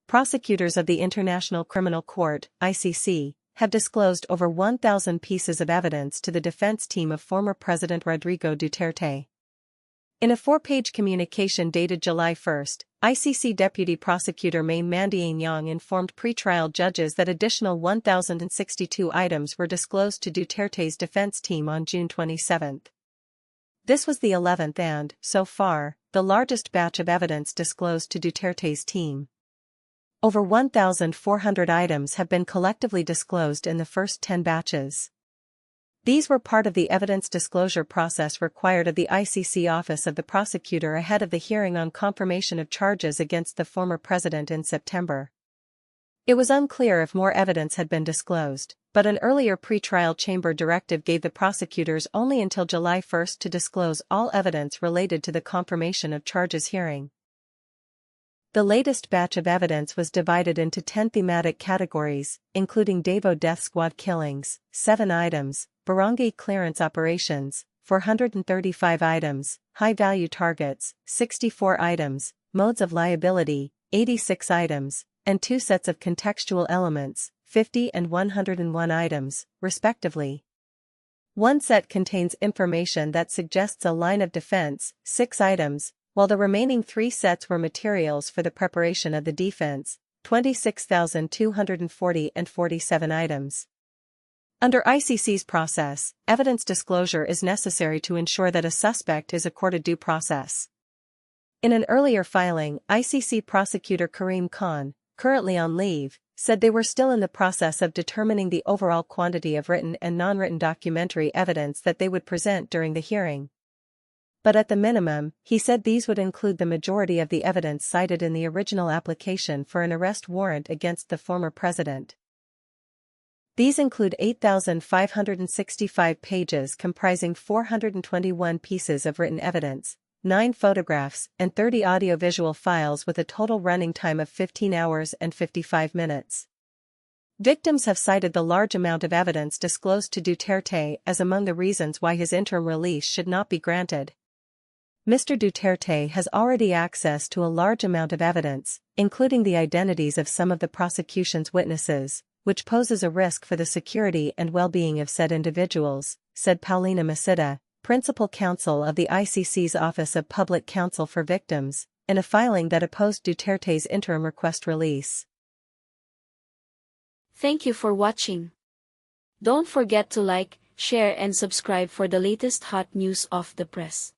prosecutors of the International Criminal Court, ICC, have disclosed over 1,000 pieces of evidence to the defense team of former President Rodrigo Duterte. In a 4-page communication dated July 1, ICC Deputy Prosecutor May Mandiang Yang informed pretrial judges that additional 1,062 items were disclosed to Duterte's defense team on June 27. This was the 11th and, so far, the largest batch of evidence disclosed to Duterte's team. Over 1,400 items have been collectively disclosed in the first 10 batches. These were part of the evidence disclosure process required of the ICC Office of the Prosecutor ahead of the hearing on confirmation of charges against the former president in September. It was unclear if more evidence had been disclosed, but an earlier pretrial chamber directive gave the prosecutors only until July 1 to disclose all evidence related to the confirmation of charges hearing. The latest batch of evidence was divided into 10 thematic categories, including Davao death squad killings, 7 items, barangay clearance operations, 435 items, high-value targets, 64 items, modes of liability, 86 items, and 2 sets of contextual elements, 50 and 101 items, respectively. One set contains information that suggests a line of defense, 6 items, while the remaining 3 sets were materials for the preparation of the defense, 26,240 and 47 items. Under ICC's process, evidence disclosure is necessary to ensure that a suspect is accorded due process. In an earlier filing, ICC prosecutor Karim Khan, currently on leave, said they were still in the process of determining the overall quantity of written and non-written documentary evidence that they would present during the hearing. But at the minimum, he said these would include the majority of the evidence cited in the original application for an arrest warrant against the former president. These include 8,565 pages comprising 421 pieces of written evidence, 9 photographs, and 30 audiovisual files with a total running time of 15 hours and 55 minutes. Victims have cited the large amount of evidence disclosed to Duterte as among the reasons why his interim release should not be granted. Mr. Duterte has already access to a large amount of evidence, including the identities of some of the prosecution's witnesses, which poses a risk for the security and well-being of said individuals, said Paulina Masita, principal counsel of the ICC's Office of Public Counsel for Victims, in a filing that opposed Duterte's interim request release. Thank you for watching. Don't forget to like, share and subscribe for the latest hot news of the press.